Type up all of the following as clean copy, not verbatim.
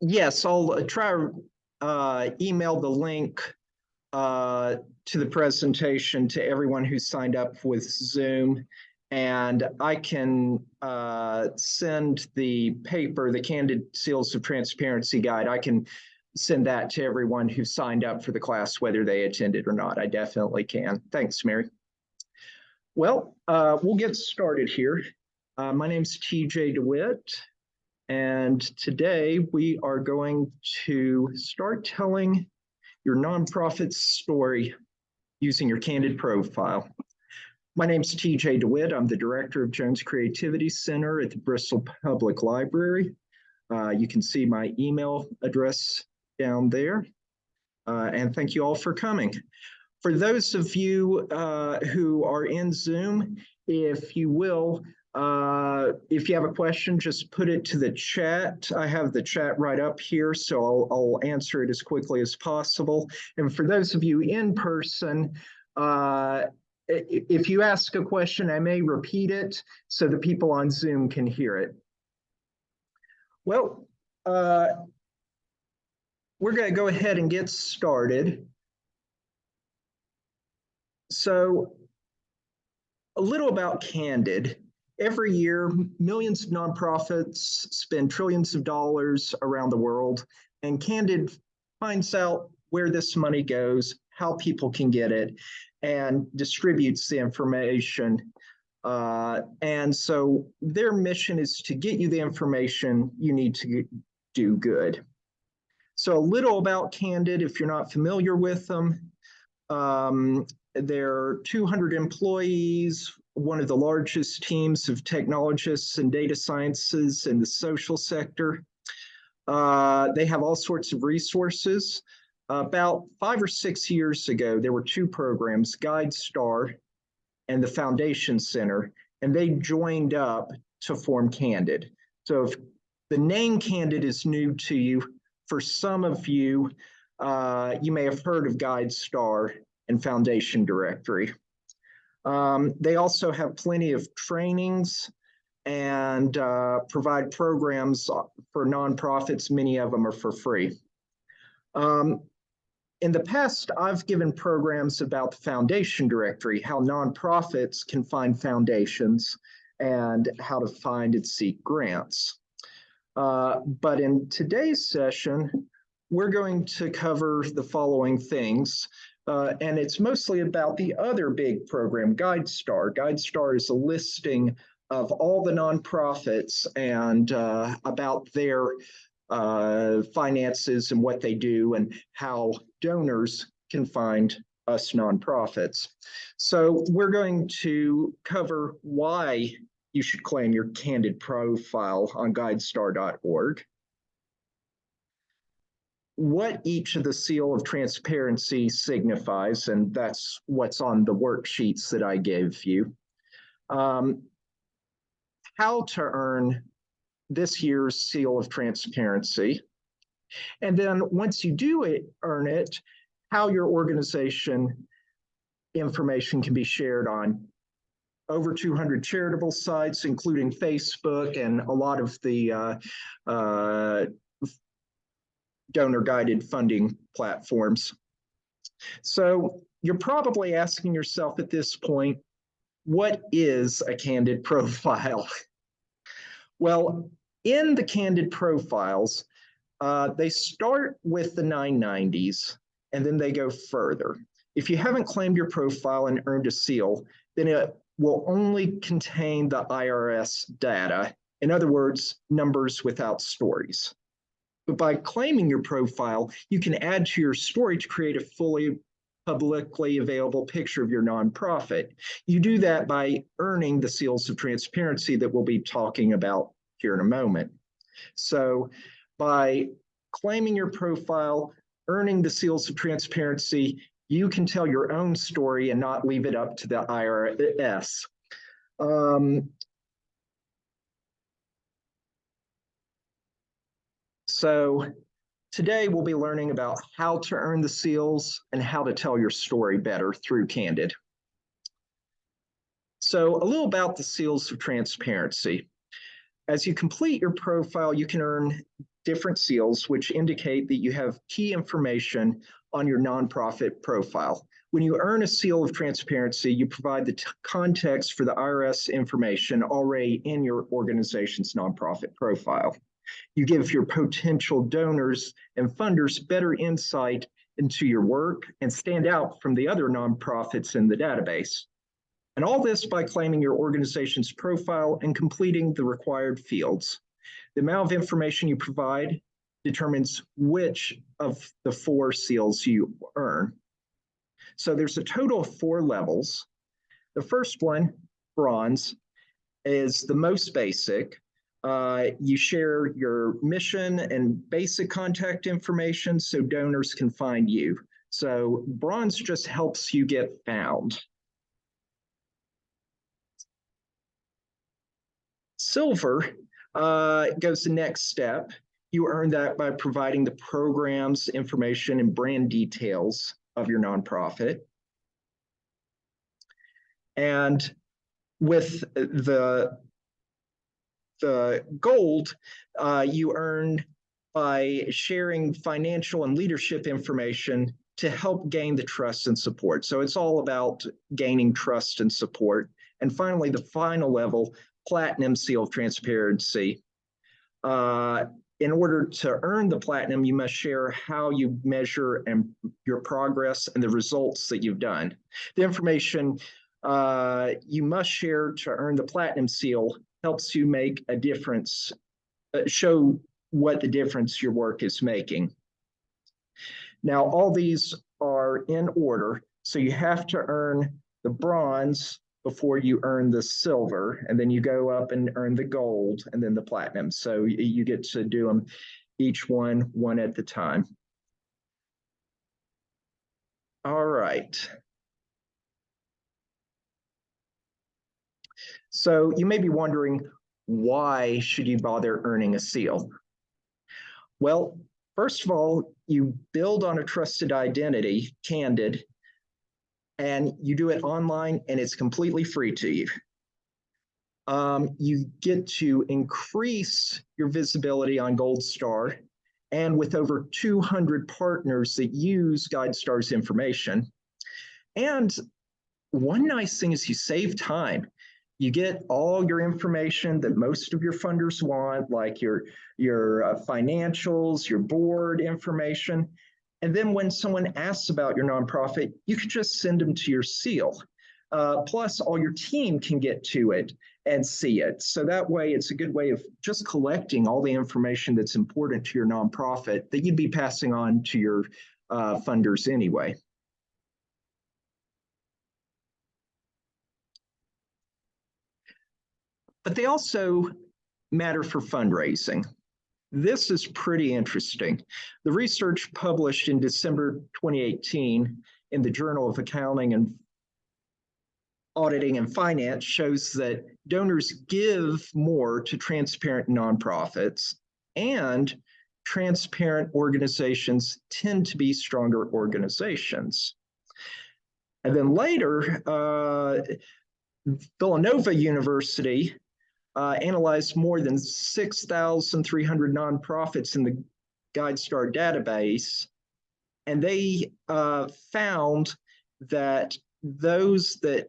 Yes, I'll try to email the link to the presentation to everyone who signed up with Zoom. And I can send the paper, the Candid Seals of Transparency Guide. I can send that to everyone who signed up for the class, whether they attended or not. I definitely can. Thanks, Mary. Well, we'll get started here. My name's TJ DeWitt, and today we are going to start telling your nonprofit story using your Candid Profile. My name's TJ DeWitt. I'm the director of Jones Creativity Center at the Bristol Public Library. You can see my email address down there. And thank you all for coming. For those of you who are in Zoom, if you will, if you have a question, just put it to the chat. I have the chat right up here, so I'll answer it as quickly as possible. And for those of you in person, if you ask a question, I may repeat it so the people on Zoom can hear it. Well, we're going to go ahead and get started. So a little about Candid. Every year, millions of nonprofits spend trillions of dollars around the world, and Candid finds out where this money goes, how people can get it, and distributes the information. And so their mission is to get you the information you need to do good. So a little about Candid, if you're not familiar with them. There are 200 employees, one of the largest teams of technologists and data sciences in the social sector. They have all sorts of resources. About 5 or 6 years ago, there were 2 programs, GuideStar and the Foundation Center, and they joined up to form Candid. So if the name Candid is new to you, for some of you, you may have heard of GuideStar and Foundation Directory. They also have plenty of trainings and provide programs for nonprofits. Many of them are for free. In the past, I've given programs about the Foundation Directory, how nonprofits can find foundations and how to find and seek grants. But in today's session, we're going to cover the following things. And it's mostly about the other big program, GuideStar. GuideStar is a listing of all the nonprofits and about their finances and what they do and how donors can find us nonprofits. So we're going to cover why you should claim your Candid Profile on guidestar.org. What each of the seal of transparency signifies, and that's what's on the worksheets that I gave you. How to earn this year's seal of transparency. And then once you do earn it, how your organization information can be shared on over 200 charitable sites, including Facebook and a lot of the donor-guided funding platforms. So you're probably asking yourself at this point, what is a Candid Profile? Well, in the Candid Profiles, they start with the 990s and then they go further. If you haven't claimed your profile and earned a seal, then it will only contain the IRS data. In other words, numbers without stories. But by claiming your profile, you can add to your story to create a fully publicly available picture of your nonprofit. You do that by earning the seals of transparency that we'll be talking about here in a moment. So by claiming your profile, earning the seals of transparency, you can tell your own story and not leave it up to the IRS. So today we'll be learning about how to earn the seals and how to tell your story better through Candid. So a little about the seals of transparency. As you complete your profile, you can earn different seals, which indicate that you have key information on your nonprofit profile. When you earn a seal of transparency, you provide the context for the IRS information already in your organization's nonprofit profile. You give your potential donors and funders better insight into your work and stand out from the other nonprofits in the database. And all this by claiming your organization's profile and completing the required fields. The amount of information you provide determines which of the 4 seals you earn. So there's a total of 4 levels. The first one, bronze, is the most basic. You share your mission and basic contact information so donors can find you. So bronze just helps you get found. Silver goes the next step. You earn that by providing the programs, information, and brand details of your nonprofit. And with the gold, you earn by sharing financial and leadership information to help gain the trust and support. So it's all about gaining trust and support. And finally, the final level, platinum seal of transparency. In order to earn the platinum, you must share how you measure and your progress and the results that you've done. The information you must share to earn the platinum seal helps you make a difference, show what the difference your work is making. Now, all these are in order, so you have to earn the bronze before you earn the silver, and then you go up and earn the gold and then the platinum. So you get to do them each one at a time. All right. So you may be wondering, why should you bother earning a seal? Well, first of all, you build on a trusted identity, Candid, and you do it online and it's completely free to you. You get to increase your visibility on Gold Star, and with over 200 partners that use GuideStar's information. And one nice thing is you save time. You get all your information that most of your funders want, like your financials, your board information. And then when someone asks about your nonprofit, you can just send them to your seal. Plus, all your team can get to it and see it. So that way, it's a good way of just collecting all the information that's important to your nonprofit that you'd be passing on to your funders anyway. But they also matter for fundraising. This is pretty interesting. The research published in December 2018 in the Journal of Accounting and Auditing and Finance shows that donors give more to transparent nonprofits, and transparent organizations tend to be stronger organizations. And then later, Villanova University analyzed more than 6,300 nonprofits in the GuideStar database, and they found that those that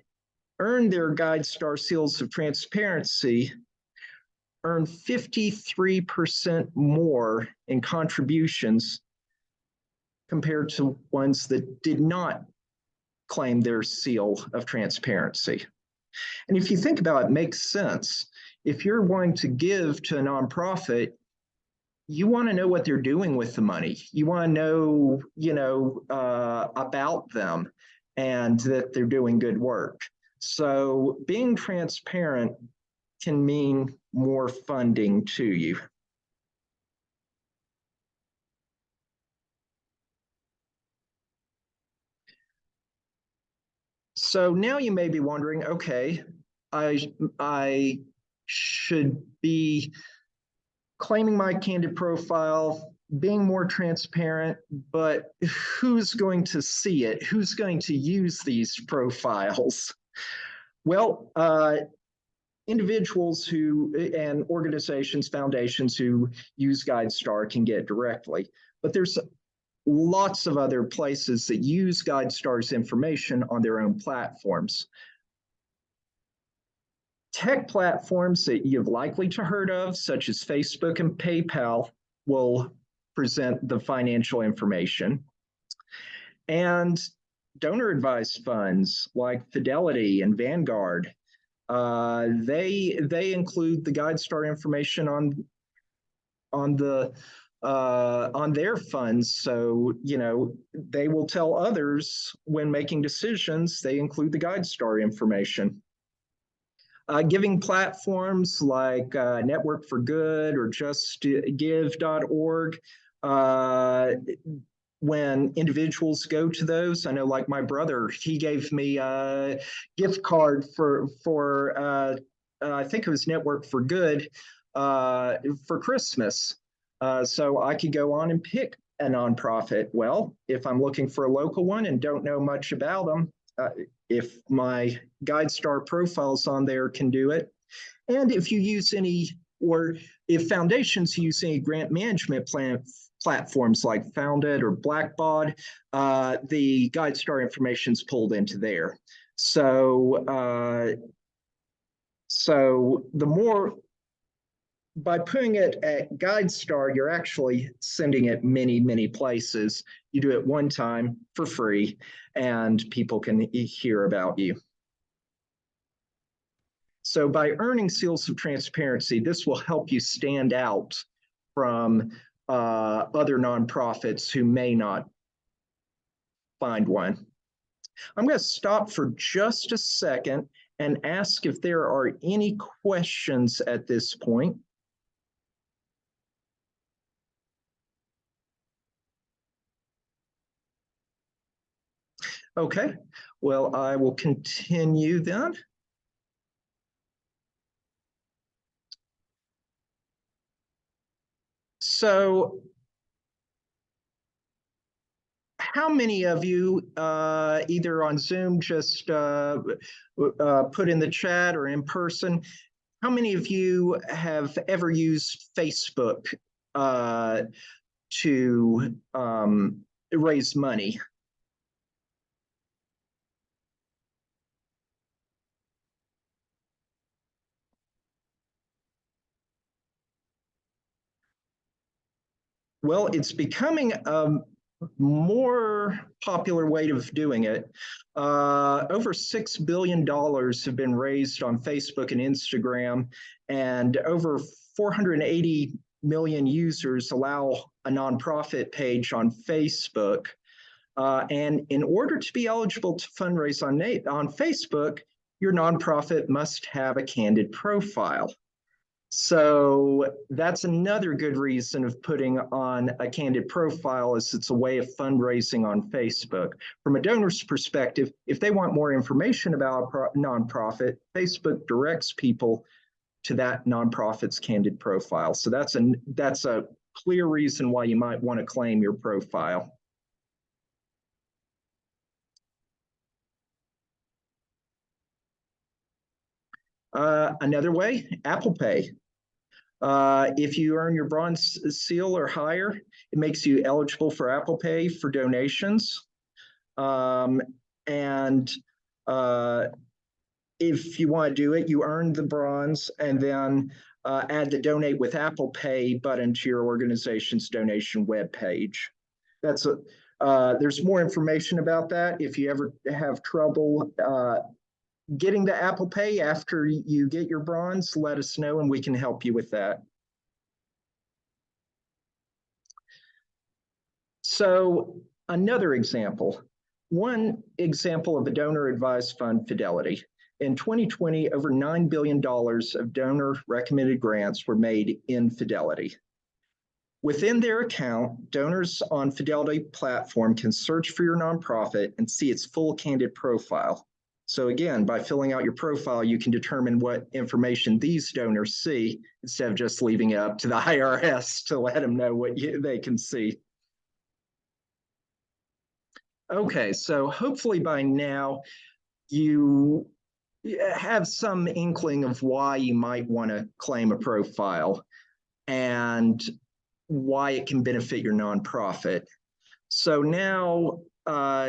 earn their GuideStar seals of transparency earn 53% more in contributions compared to ones that did not claim their seal of transparency. And if you think about it, it makes sense. If you're wanting to give to a nonprofit, you want to know what they're doing with the money. You want to know, about them and that they're doing good work. So being transparent can mean more funding to you. So now you may be wondering, okay, I should be claiming my Candid profile, being more transparent, but who's going to see it? Who's going to use these profiles? Well, individuals who and organizations, foundations who use GuideStar can get directly. But there's lots of other places that use GuideStar's information on their own platforms. Tech platforms that you've likely to heard of, such as Facebook and PayPal, will present the financial information. And donor advised funds like Fidelity and Vanguard, they include the GuideStar information on their funds. So, you know, they will tell others when making decisions, they include the GuideStar information. Giving platforms like Network for Good or justgive.org, when individuals go to those, I know like my brother, he gave me a gift card for I think it was Network for Good for Christmas. So I could go on and pick a nonprofit. Well, if I'm looking for a local one and don't know much about them, if my GuideStar profiles on there can do it. And if you use any, or if foundations use any grant management platforms like Founded or Blackbaud, the GuideStar information is pulled into there. So, the more, by putting it at GuideStar, you're actually sending it many, many places. You do it one time for free, and people can hear about you. So by earning seals of transparency, this will help you stand out from other nonprofits who may not find one. I'm going to stop for just a second and ask if there are any questions at this point. Okay, well, I will continue then. So how many of you, either on Zoom, just put in the chat or in person, how many of you have ever used Facebook to raise money? Well, it's becoming a more popular way of doing it. Over $6 billion have been raised on Facebook and Instagram, and over 480 million users allow a nonprofit page on Facebook. And in order to be eligible to fundraise on Facebook, your nonprofit must have a Candid profile. So that's another good reason of putting on a Candid profile, is it's a way of fundraising on Facebook. From a donor's perspective, if they want more information about a nonprofit, Facebook directs people to that nonprofit's Candid profile. So that's a clear reason why you might want to claim your profile. Another way, Apple Pay. If you earn your bronze seal or higher, it makes you eligible for Apple Pay for donations. And if you want to do it, you earn the bronze and then add the Donate with Apple Pay button to your organization's donation webpage. There's more information about that. If you ever have trouble getting the Apple Pay after you get your bronze, let us know and we can help you with that. So another example, one example of a donor advised fund, Fidelity. In 2020, over $9 billion of donor recommended grants were made in Fidelity. Within their account, donors on Fidelity platform can search for your nonprofit and see its full Candid profile. So again, by filling out your profile, you can determine what information these donors see instead of just leaving it up to the IRS to let them know what they can see. Okay, so hopefully by now you have some inkling of why you might want to claim a profile and why it can benefit your nonprofit. So now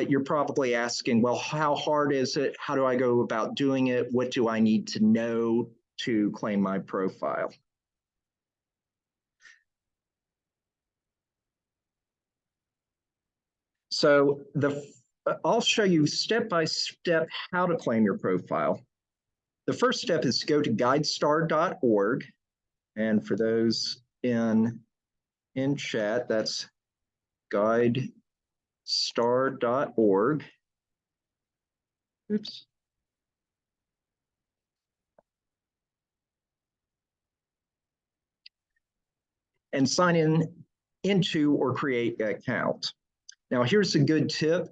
you're probably asking, well, how hard is it? How do I go about doing it? What do I need to know to claim my profile? So I'll show you step by step how to claim your profile. The first step is to go to guidestar.org. And for those in chat, that's guidestar.org. Oops. And sign into or create an account. Now, here's a good tip.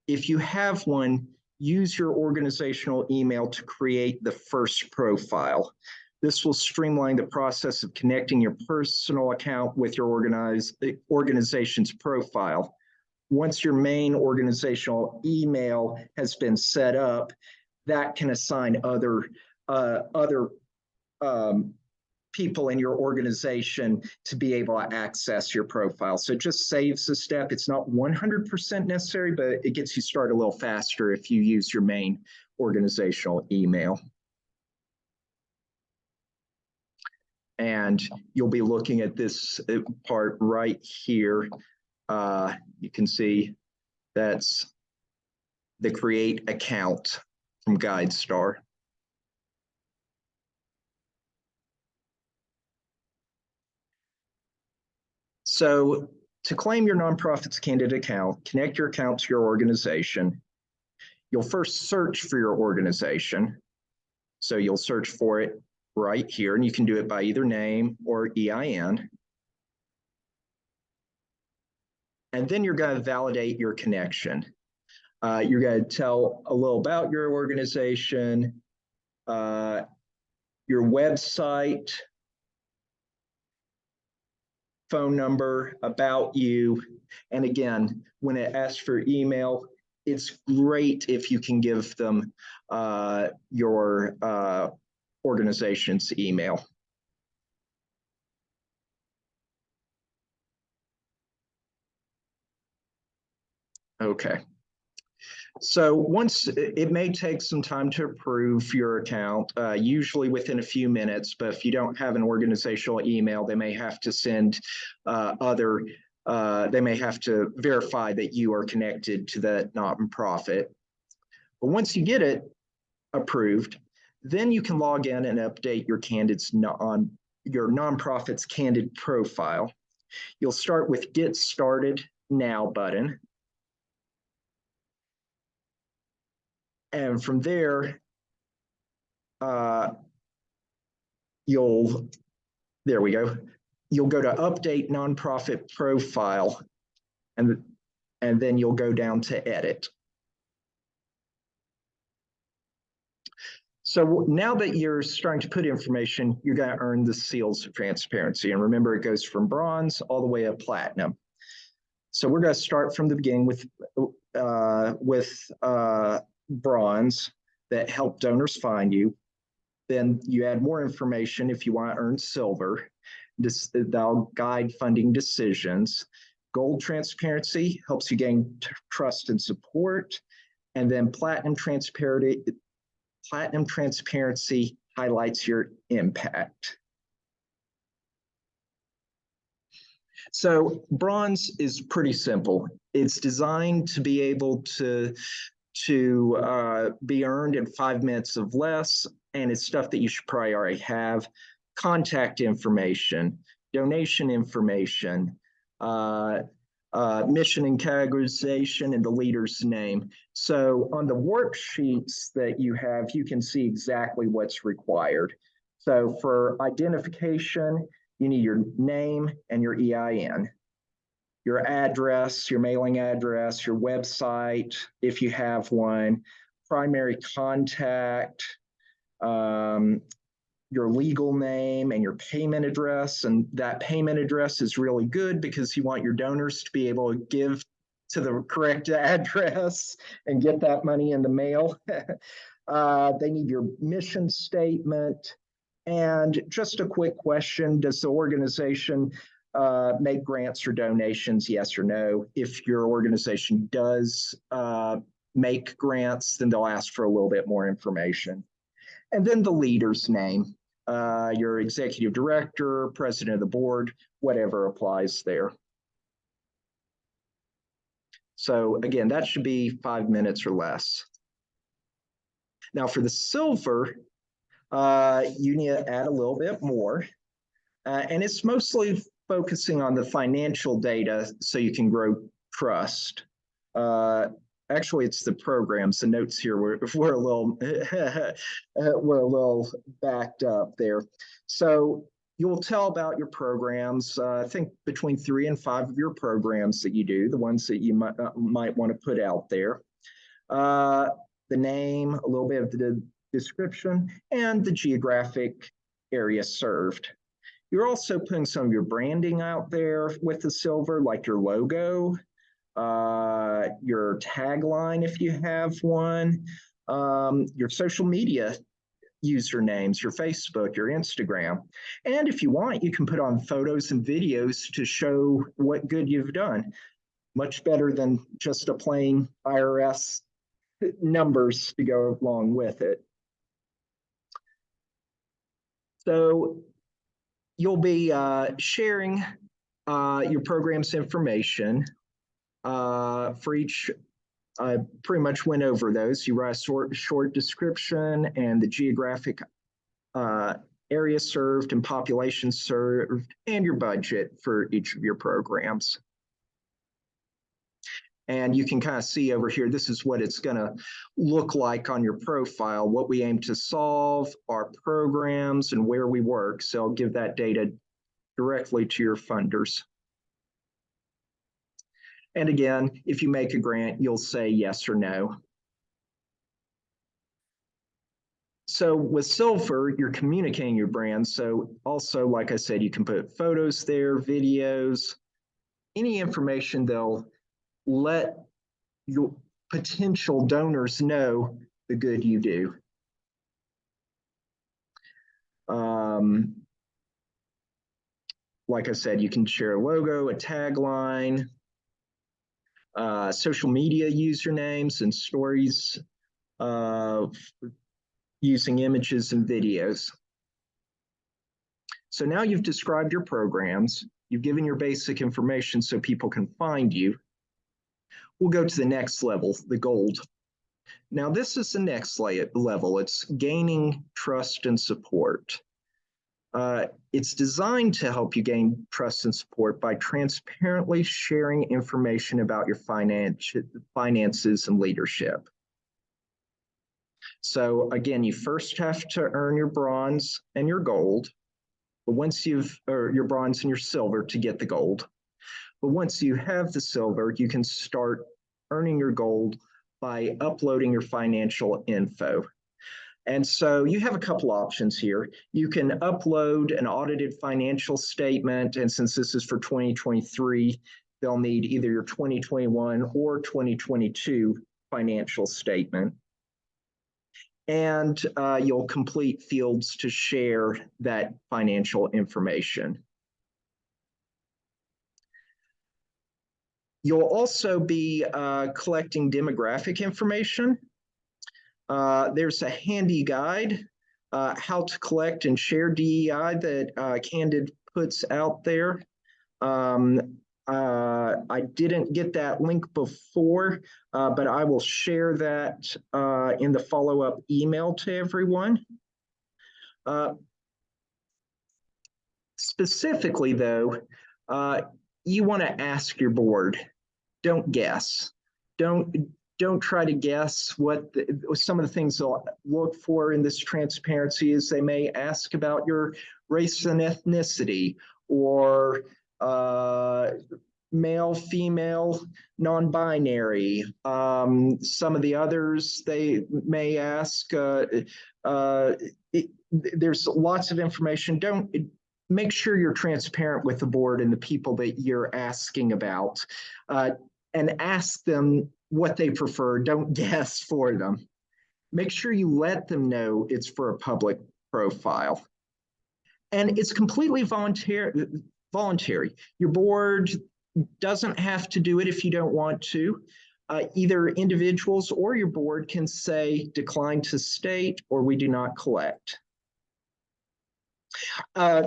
If you have one, use your organizational email to create the first profile. This will streamline the process of connecting your personal account with your organization's profile. Once your main organizational email has been set up, that can assign other people in your organization to be able to access your profile. So it just saves a step. It's not 100% necessary, but it gets you started a little faster if you use your main organizational email. And you'll be looking at this part right here. You can see that's the create account from GuideStar. So to claim your nonprofit's Candid account, connect your account to your organization. You'll first search for your organization. So you'll search for it right here, and you can do it by either name or EIN. And then you're going to validate your connection. You're going to tell a little about your organization, your website, phone number, about you. And again, when it asks for email, it's great if you can give them your organization's email. Okay. So once it may take some time to approve your account, usually within a few minutes, but if you don't have an organizational email, they may have to send they may have to verify that you are connected to that nonprofit. But once you get it approved, then you can log in and update your your nonprofit's Candid profile. You'll start with Get Started Now button. And from there, there we go. You'll go to Update Nonprofit Profile, and then you'll go down to Edit. So now that you're starting to put information, you're going to earn the seals of transparency. And remember, it goes from bronze all the way up platinum. So we're going to start from the beginning with bronze that help donors find you. Then you add more information if you want to earn silver. That'll guide funding decisions. Gold transparency helps you gain trust and support. And then platinum transparency highlights your impact. So bronze is pretty simple. It's designed to be able to be earned in 5 minutes of less, and it's stuff that you should probably already have. Contact information, donation information, mission and categorization, and the leader's name. So on the worksheets that you have, you can see exactly what's required. So for identification, you need your name and your EIN, your address, your mailing address, your website, if you have one, primary contact, your legal name, and your payment address. And that payment address is really good because you want your donors to be able to give to the correct address and get that money in the mail. They need your mission statement. And just a quick question, does the organization make grants or donations, yes or no? If your organization does make grants, then they'll ask for a little bit more information. And then the leader's name, your executive director, president of the board, whatever applies there. So again, that should be 5 minutes or less. Now for the silver, you need to add a little bit more. And it's mostly focusing on the financial data so you can grow trust. Actually, it's the programs. The notes here we're a little we're a little backed up there. So you'll tell about your programs. I think between 3 and 5 of your programs that you do, the ones that you might want to put out there. The name, a little bit of the description, and the geographic area served. You're also putting some of your branding out there with the silver, like your logo, your tagline if you have one, your social media usernames, your Facebook, your Instagram. And if you want, you can put on photos and videos to show what good you've done. Much better than just a plain IRS numbers to go along with it. So you'll be sharing your program's information for each. I pretty much went over those. You write a short description and the geographic area served and population served and your budget for each of your programs. And you can kind of see over here, this is what it's going to look like on your profile, what we aim to solve, our programs, and where we work. So I'll give that data directly to your funders. And again, if you make a grant, you'll say yes or no. So with silver, you're communicating your brand. So also, like I said, you can put photos there, videos, any information they'll let your potential donors know the good you do. Like I said, you can share a logo, a tagline, social media usernames and stories using images and videos. So now you've described your programs, you've given your basic information so people can find you. We'll go to the next level, the gold. Now this is the next level. It's gaining trust and support. It's designed to help you gain trust and support by transparently sharing information about your finances and leadership. So again, you first have to earn your bronze and your gold, but once or your bronze and your silver to get the gold. But once you have the silver, you can start earning your gold by uploading your financial info. And so you have a couple options here. You can upload an audited financial statement, and since this is for 2023, they'll need either your 2021 or 2022 financial statement. And you'll complete fields to share that financial information. You'll also be collecting demographic information. There's a handy guide, how to collect and share DEI that Candid puts out there. I didn't get that link before, but I will share that in the follow-up email to everyone. Specifically though, you want to ask your board. Don't guess. Don't try to guess what some of the things they'll look for in this transparency is they may ask about your race and ethnicity or male, female, non-binary. Some of the others they may ask, there's lots of information. Make sure you're transparent with the board and the people that you're asking about. and ask them what they prefer. Don't guess for them. Make sure you let them know it's for a public profile. And it's completely voluntary. Your board doesn't have to do it if you don't want to. Either individuals or your board can say decline to state or we do not collect.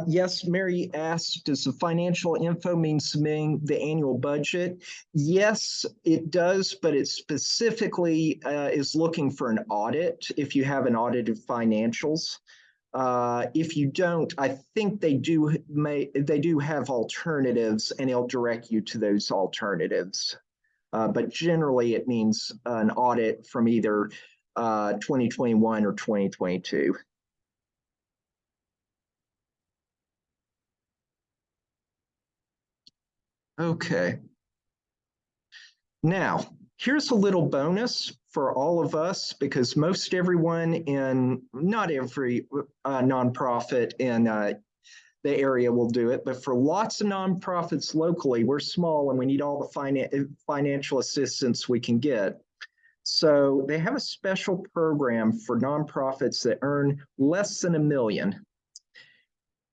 Yes, Mary asked, does the financial info mean submitting the annual budget? Yes, it does, but it specifically is looking for an audit if you have an audited financials. If you don't, I think they do have alternatives, and it'll direct you to those alternatives. But generally, it means an audit from either 2021 or 2022. Okay. Now, here's a little bonus for all of us, because most everyone in, not every nonprofit in the area will do it, but for lots of nonprofits locally, we're small and we need all the financial assistance we can get. So they have a special program for nonprofits that earn less than $1 million.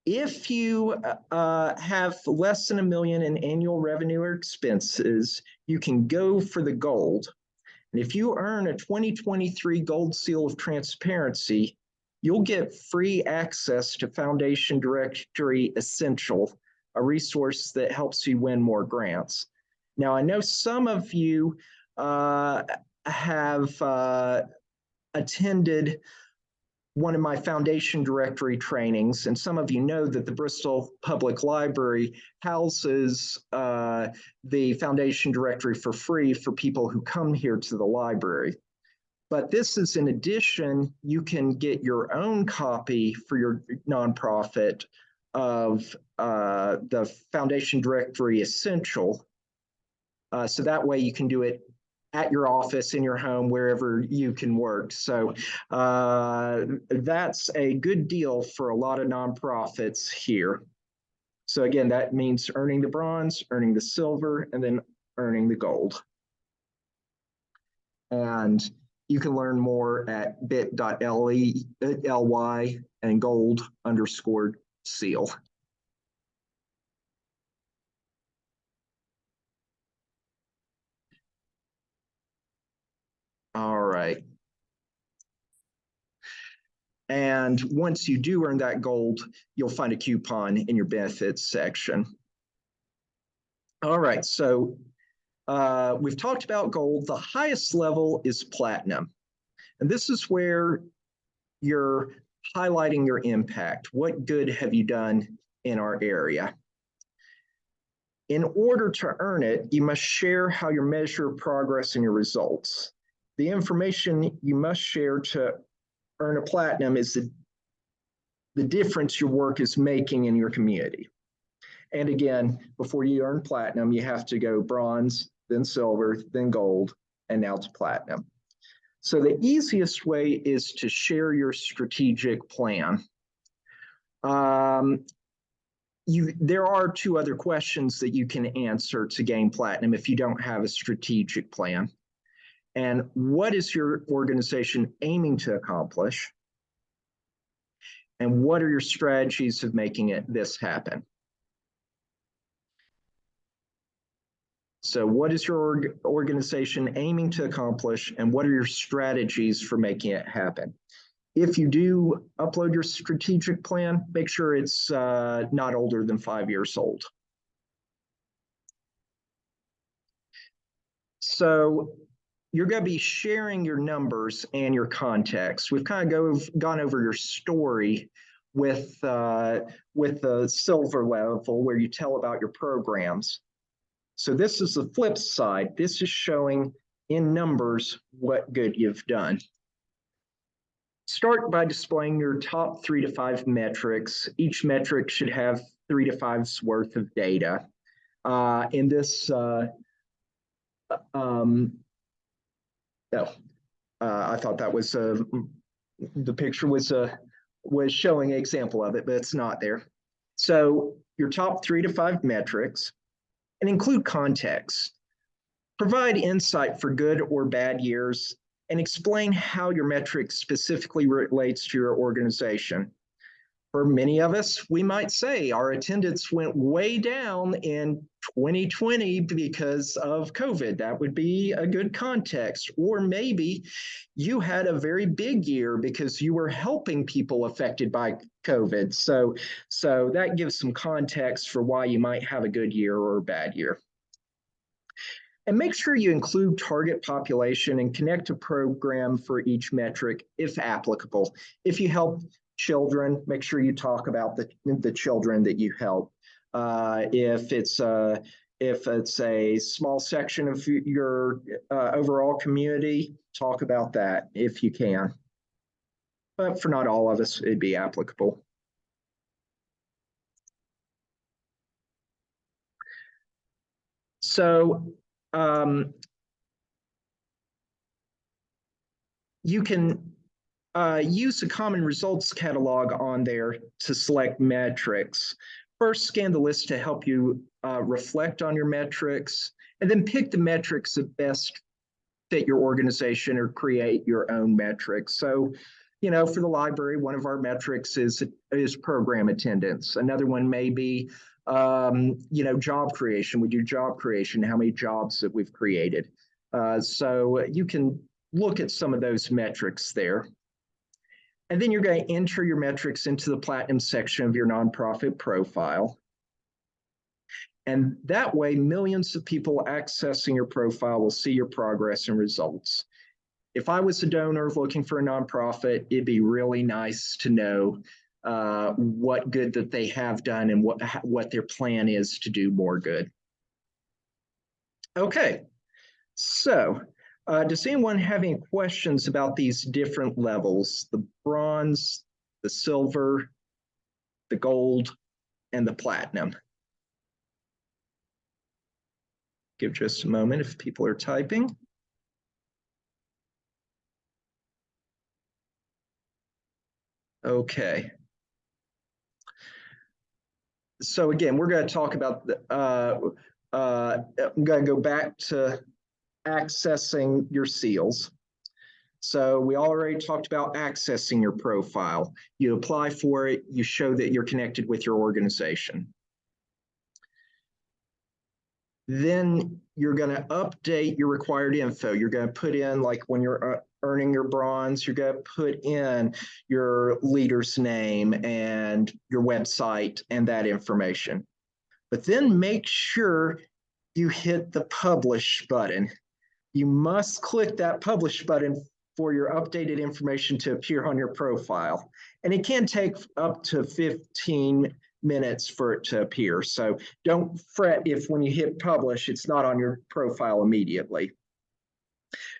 If you have less than $1 million in annual revenue or expenses, you can go for the gold. And if you earn a 2023 Gold Seal of Transparency, you'll get free access to Foundation Directory Essential, a resource that helps you win more grants. Now, I know some of you have attended one of my Foundation Directory trainings, and some of you know that the Bristol Public Library houses the Foundation Directory for free for people who come here to the library. But this is in addition, you can get your own copy for your nonprofit of the Foundation Directory Essential. So that way you can do it at your office, in your home, wherever you can work. So that's a good deal for a lot of nonprofits here. So again, that means earning the bronze, earning the silver, and then earning the gold. And you can learn more at bit.ly and gold_seal. All right. And once you do earn that gold, you'll find a coupon in your benefits section. All right, so we've talked about gold. The highest level is platinum. And this is where you're highlighting your impact. What good have you done in our area? In order to earn it, you must share how you measure progress and your results. The information you must share to earn a platinum is the difference your work is making in your community. And again, before you earn platinum, you have to go bronze, then silver, then gold, and now to platinum. So the easiest way is to share your strategic plan. There are 2 other questions that you can answer to gain platinum if you don't have a strategic plan. And what is your organization aiming to accomplish? And what are your strategies of making this happen? So what is your organization aiming to accomplish, and what are your strategies for making it happen? If you do upload your strategic plan, make sure it's not older than 5 years old. So you're going to be sharing your numbers and your context. We've kind of gone over your story with the silver level, where you tell about your programs. So this is the flip side. This is showing in numbers what good you've done. Start by displaying your top 3 to 5 metrics. Each metric should have 3 to 5's worth of data. In this, I thought that was the picture was showing an example of it, but it's not there. So your top 3 to 5 metrics, and include context. Provide insight for good or bad years and explain how your metric specifically relates to your organization. For many of us, we might say our attendance went way down in 2020 because of COVID. That would be a good context. Or maybe you had a very big year because you were helping people affected by COVID. So that gives some context for why you might have a good year or a bad year. And make sure you include target population and connect a program for each metric if applicable. If you help children, make sure you talk about the children that you help. If it's a small section of your overall community, talk about that if you can. But for not all of us, it'd be applicable. So you can use the common results catalog on there to select metrics. First, scan the list to help you reflect on your metrics, and then pick the metrics that best fit your organization or create your own metrics. So, for the library, one of our metrics is program attendance. Another one may be, job creation. We do job creation, how many jobs that we've created. So you can look at some of those metrics there. And then you're going to enter your metrics into the Platinum section of your nonprofit profile. And that way, millions of people accessing your profile will see your progress and results. If I was a donor looking for a nonprofit, it'd be really nice to know what good that they have done and what their plan is to do more good. Okay, so does anyone have any questions about these different levels, the bronze, the silver, the gold, and the platinum? Give just a moment if people are typing. Okay. So again, we're going to talk about I'm going to go back to accessing your seals. So we already talked about accessing your profile. You apply for it, you show that you're connected with your organization. Then you're going to update your required info. You're going to put in, like when you're earning your bronze, you're going to put in your leader's name and your website and that information. But then make sure you hit the publish button. You must click that publish button for your updated information to appear on your profile. And it can take up to 15 minutes for it to appear. So don't fret if when you hit publish, it's not on your profile immediately.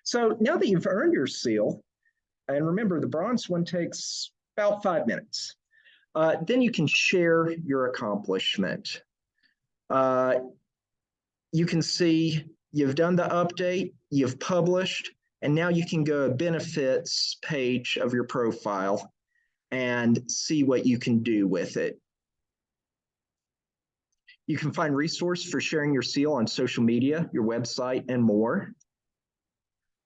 So now that you've earned your seal, and remember the bronze one takes about 5 minutes, then you can share your accomplishment. You can see you've done the update, you've published, and now you can go to benefits page of your profile and see what you can do with it. You can find resources for sharing your seal on social media, your website, and more.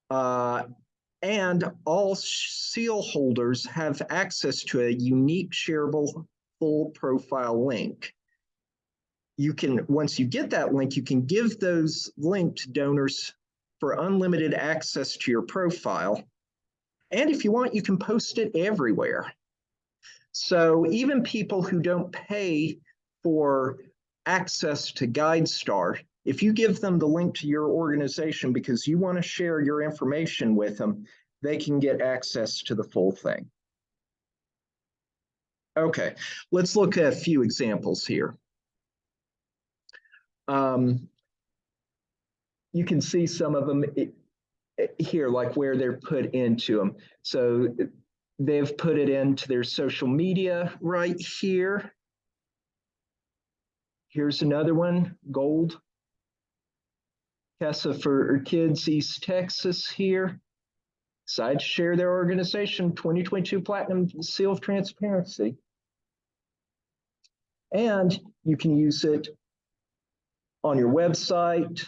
And all seal holders have access to a unique shareable full profile link. You can, once you get that link, you can give those link to donors for unlimited access to your profile. And if you want, you can post it everywhere. So even people who don't pay for access to GuideStar, if you give them the link to your organization because you want to share your information with them, they can get access to the full thing. Okay, let's look at a few examples here. You can see some of them here, like where they're put into them. So they've put it into their social media right here. Here's another one, gold. Casa for Kids East Texas here. Decided to share their organization, 2022 Platinum Seal of Transparency. And you can use it on your website,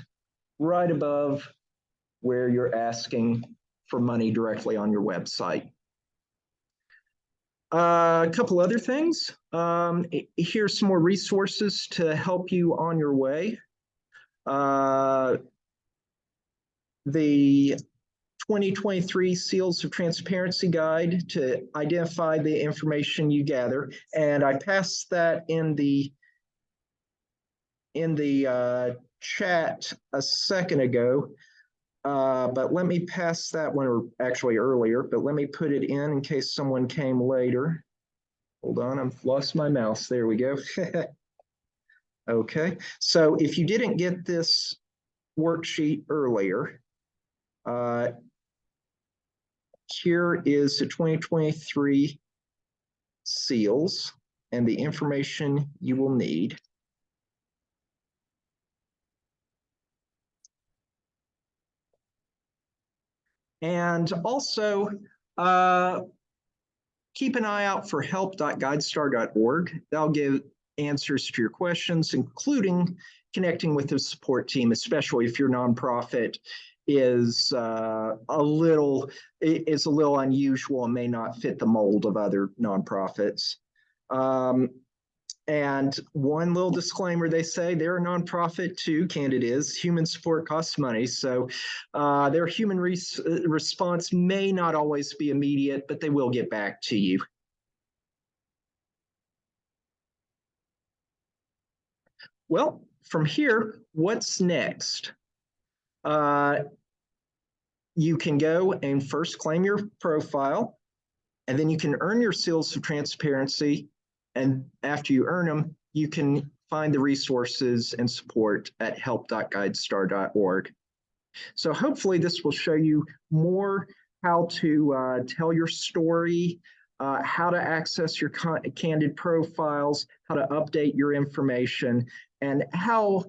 right above where you're asking for money directly on your website. A couple other things. Here's some more resources to help you on your way. The 2023 Seals of Transparency Guide to identify the information you gather. And I passed that in the chat a second ago. But let me pass that one, or actually earlier, but let me put it in case someone came later. Hold on, I've lost my mouse. There we go. Okay, so if you didn't get this worksheet earlier, here is the 2023 seals and the information you will need. And also, keep an eye out for help.guidestar.org. That'll give answers to your questions, including connecting with the support team, especially if your nonprofit is a little unusual and may not fit the mold of other nonprofits. And one little disclaimer, they say they're a nonprofit too, Candid is. Human support costs money, so their human response may not always be immediate, but they will get back to you. Well, from here, what's next? You can go and first claim your profile, and then you can earn your seals of transparency. And after you earn them, you can find the resources and support at help.guidestar.org. So hopefully this will show you more how to tell your story, how to access your Candid profiles, how to update your information, and how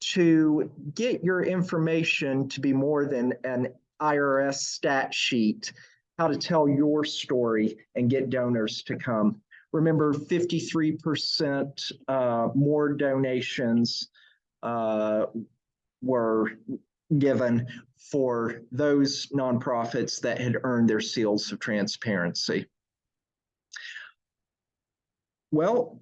to get your information to be more than an IRS stat sheet, how to tell your story and get donors to come. Remember, 53% more donations were given for those nonprofits that had earned their seals of transparency. Well,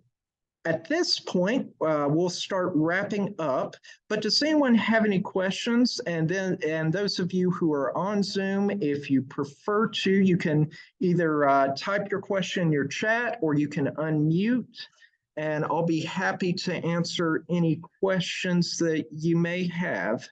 at this point, we'll start wrapping up, but does anyone have any questions? And those of you who are on Zoom, if you prefer to, you can either type your question in your chat or you can unmute, and I'll be happy to answer any questions that you may have.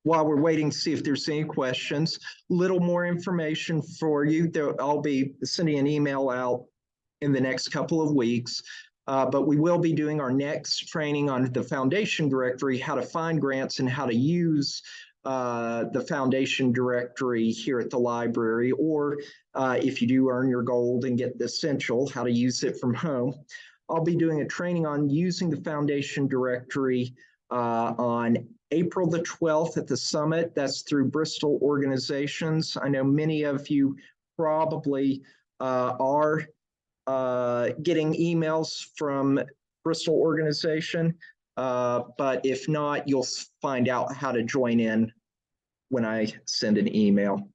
While we're waiting to see if there's any questions, little more information for you. I'll be sending an email out in the next couple of weeks, but we will be doing our next training on the foundation directory, how to find grants and how to use the foundation directory here at the library, or if you do earn your gold and get the essential, how to use it from home. I'll be doing a training on using the foundation directory on April the 12th at the summit. That's through Bristol organizations. I know many of you probably are getting emails from Bristol organization, but if not, you'll find out how to join in when I send an email.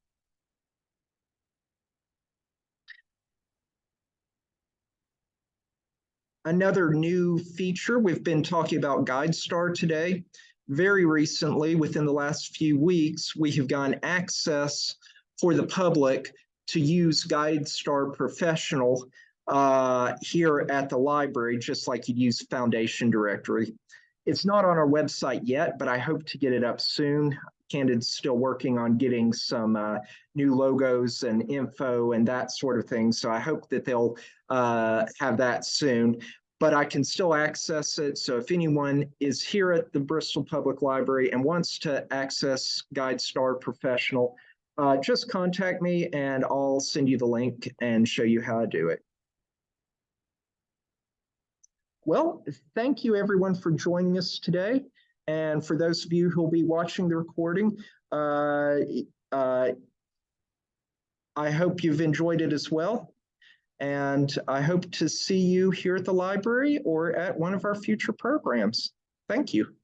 Another new feature, we've been talking about GuideStar today. Very recently, within the last few weeks, we have gotten access for the public to use GuideStar Professional here at the library, just like you'd use Foundation Directory. It's not on our website yet, but I hope to get it up soon. Candid's still working on getting some new logos and info and that sort of thing. So I hope that they'll have that soon, but I can still access it. So if anyone is here at the Bristol Public Library and wants to access GuideStar Professional, just contact me and I'll send you the link and show you how to do it. Well, thank you everyone for joining us today. And for those of you who'll be watching the recording, I hope you've enjoyed it as well. And I hope to see you here at the library or at one of our future programs. Thank you.